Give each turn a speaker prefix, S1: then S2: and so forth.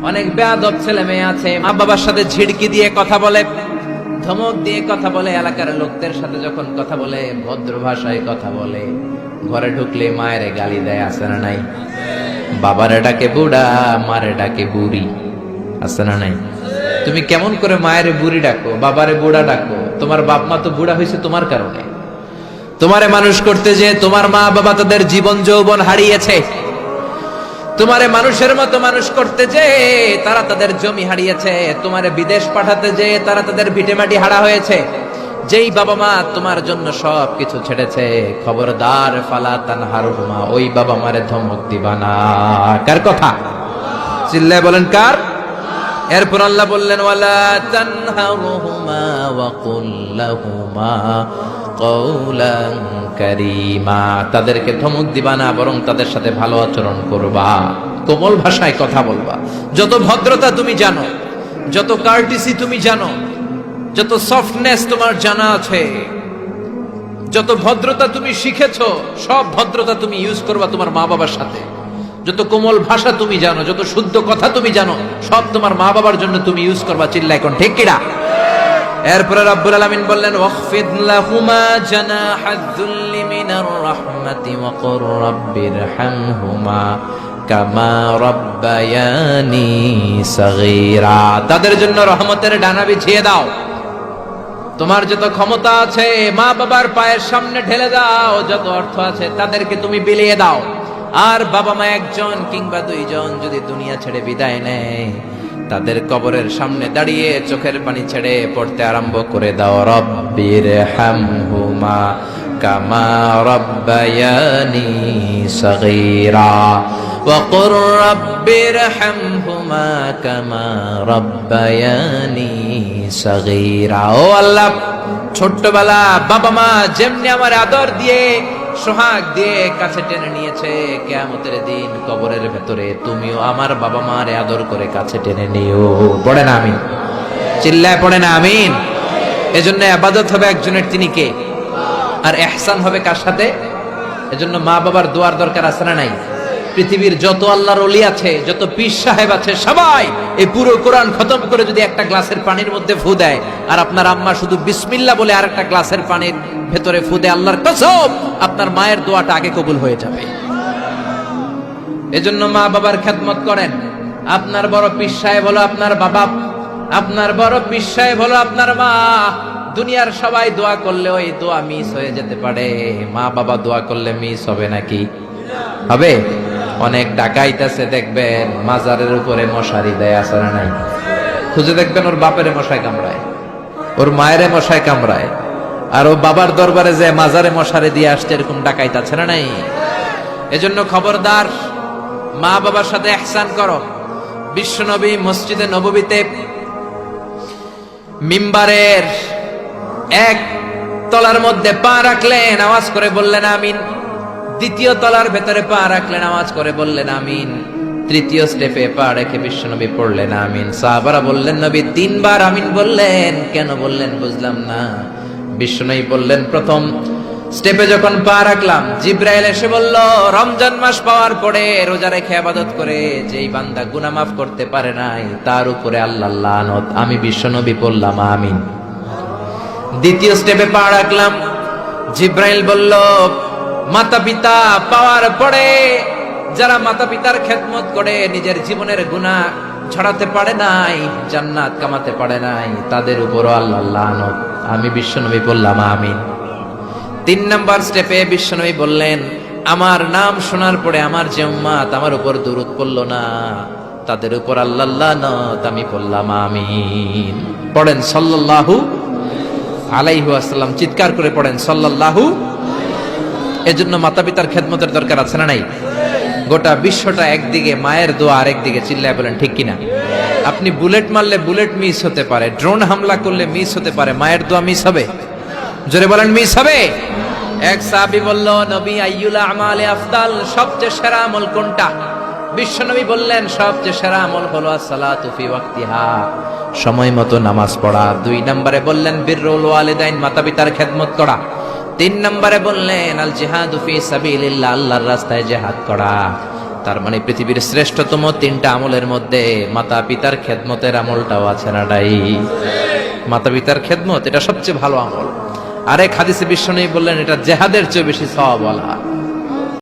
S1: অনেক বেয়াদব ছেলে মেয়ে আছে, মা বাবার সাথে ঝিড়কি দিয়ে কথা বলে, ধমক দিয়ে কথা বলে, এলাকার লোকদের সাথে যখন কথা বলে ভদ্র ভাষায় কথা বলে, ঘরে ঢুকলে মায়ের গালি দেয়, আছে না নাই? বাবারে ডাকে বুড়া, মারে ডাকে বুড়ি, আছে না নাই? তুমি কেমন করে মায়ের বুড়ি ডাকো, বাবারে বুড়া ডাকো? তোমার বাপ মা তো বুড়া হয়েছে তোমার কারণে। তোমারে মানুষ করতে যে তোমার মা বাবা তাদের জীবন যৌবন হারিয়েছে। তোমারে মানুষের মতো মানুষ করতে যে তারা তাদের জমি হারিয়েছে। তোমারে বিদেশ পাঠাতে যে তারা তাদের ভিটেমাটি হারা হয়েছে। যেই বাবা মা তোমার জন্য সব কিছু ছেড়েছে, খবরদার ফালা তানহারহুমা, ওই বাবা মারে ধমক দিবা না। কার কথা? চিল্লায় বলেন কার? এরপর আল্লাহ বললেন ওয়ালা তানহারহুমা ওয়া কুল লাহুমা কওলান কারীমা, তাদেরকে ধমক দিবা না, বরং তাদের সাথে ভালো আচরণ করবা, কোমল ভাষায় কথা বলবা। যত ভদ্রতা তুমি জানো, যত কার্টিসি তুমি জানো, যত সফটনেস তোমার জানা আছে, যত ভদ্রতা তুমি শিখেছো, সব ভদ্রতা তুমি ইউজ করবা তোমার মা বাবার সাথে। যত কোমল ভাষা তুমি জানো, যত শুদ্ধ কথা তুমি জানো, সব তোমার মা বাবার জন্য তুমি ইউজ করবা। চিল্লা এখন ঠিক কিনা? এরপরে রব্বুল আলামিন বললেন ওয়াখফিদ লাহুমা জানাহায-যুল্লি মিনার রাহমাতি ওয়া কুর রাব্বিরহামহুমা কামা রাব্বায়ানি সাগীরা, তাদের জন্য রহমতের ডানা বিছিয়ে দাও। তোমার যত ক্ষমতা আছে মা বাবার পায়ের সামনে ঢেলে দাও, যত অর্থ আছে তাদেরকে তুমি বিলিয়ে দাও। আর বাবা মা একজন কিংবা দুইজন যদি দুনিয়া ছেড়ে বিদায় নেয়, তাদের কবরের সামনে দাঁড়িয়ে চোখের পানি ছেড়ে পড়তে আরম্ভ করে দাও রব্বিরহামহুমা কামা রাব্বায়ানি সাগীরা ওয়া কুর রাব্বিরহামহুমা কামা রাব্বায়ানি সাগীরা। ও আল্লাহ, ছোট্টবেলা বাবা মা যেমনি আমার আদর দিয়ে সোহাগ দিয়ে কাছে টেনে নিয়েছে, কিয়ামতের দিন কবরের ভেতরে তুমিও আমার বাবা মারে আদর করে কাছে টেনে নিও। পড়ে না আমিন? চিল্লায় পড়ে না আমিন? এজন্য ইবাদত হবে একজনের, তিনি কে? আর ইহসান হবে কার সাথে? এজন্য মা বাবার দোয়ার দরকার আছে না নাই? পৃথিবীর যত আল্লাহর ওলি আছে, যত পীর সাহেব আছে, সবাই এই পুরো কোরআন খতম করে যদি একটা গ্লাসের পানির মধ্যে ফু দেয়, আর আপনার আম্মা শুধু বিসমিল্লাহ বলে আরেকটা গ্লাসের পানির ভেতরে ফু দেয়, আল্লাহর কসম আপনার মায়ের দোয়াটা আগে কবুল হয়ে যাবে। এজন্য মা বাবার খেদমত করেন। আপনার বড় পীর সাহেব হলো আপনার বাবা, আপনার বড় পীর সাহেব হলো আপনার মা। দুনিয়ার সবাই দোয়া করলে ওই দোয়া মিস হয়ে যেতে পারে, মা বাবা দোয়া করলে মিস হবে নাকি? হবে। অনেক ডাকাইতেছে দেখবেন মাজারের উপরে মশারি দেয়, আছে না নাই? খুঁজে দেখবেন ওর বাপের মশায় কামড়ায়, ওর মায়ের মশায় কামড়ায়, আর ও বাবার দরবারে যে মাজারে মশারি দিয়ে আসছে, এরকম ডাকাইত আছে না নাই? এজন্য খবরদার, মা বাবার সাথে ইহসান করো। বিশ্বনবী মসজিদে নববীতে মিম্বারের এক তলার মধ্যে পা রাখলেন, আওয়াজ করে বললেন আমিন। দ্বিতীয় তলার ভেতরে পা রাখলেন, আওয়াজ করে বললেন আমিন। তৃতীয় স্টেপে পা রেখে বিশ্বনবী পড়লেন আমিন। সাহাবারা বললেন নবী 3 বার আমিন বললেন, কেন বললেন বুঝলাম না। বিশ্বনবী বললেন প্রথম স্টেপে যখন পা রাখলাম, জিব্রাইল এসে বলল রমজান মাস পাওয়ার পরে রোজা রেখে ইবাদত করে যেই বান্দা গুনাহ মাফ করতে পারে নাই, তার উপরে আল্লাহর লানত। আমি বিশ্বনবী বললাম আমিন। দ্বিতীয় স্টেপে পা রাখলাম, জিব্রাইল বলল মাতা পিতা পাওয়ার পরে যারা মাতা পিতার খেদমত করে নিজের জীবনের গুনাহ ছড়াতে পারে নাই, জান্নাত কামাতে পারে নাই, তাদের উপরও আল্লাহর লানত। আমি বিশ্বনবী বললাম আমিন। 3 নাম্বার স্টেপে বিশ্বনবী বললেন আমার নাম শোনার পরে আমার যে উম্মত আমার উপর দুরূদ পড়লো না, তাদের উপর আল্লাহর লানত। আমি বললাম আমিন। পড়েন সাল্লাল্লাহু আলাইহি ওয়াসাল্লাম, চিৎকার করে পড়েন সাল্লাল্লাহু। এজন্য মাতা পিতার খেদমতের দরকার আছে না নাই? গোটা বিশ্বটা একদিকে, মায়ের দোয়া আরেকদিকে। চিল্লায় বলেন ঠিক কিনা? আপনি বুলেট মারলে বুলেট মিস হতে পারে, ড্রোন হামলা করলে মিস হতে পারে, মায়ের দোয়া মিস হবে? জোরে বলেন মিস হবে? এক সাহাবী বলল নবী আইয়ুল আমালে আফদাল, সবচেয়ে সেরা আমল কোনটা? বিশ্বনবী বললেন সবচেয়ে সেরা আমল হলো আসসালাতু ফি ওয়াক্তিহা, সময় মতো নামাজ পড়া। 2 নম্বরে বললেন বিররুল ওয়ালিদাইন, মাতা পিতার খেদমত করা। 3 নম্বরে বললেন আল জিহাদু ফি সাবিলিল্লাহ, আল্লাহর রাস্তায় জিহাদ করা। তার মানে পৃথিবীর শ্রেষ্ঠতম তিনটা আমলের মধ্যে মাতা পিতার খেদমতের আমলটাও আছে না নাই? মাতা পিতার খেদমত এটা সবচেয়ে ভালো আমল। আরেক হাদিসে বিশ্বনবী বললেন এটা জেহাদের চেয়ে বেশি সওয়াবওয়ালা।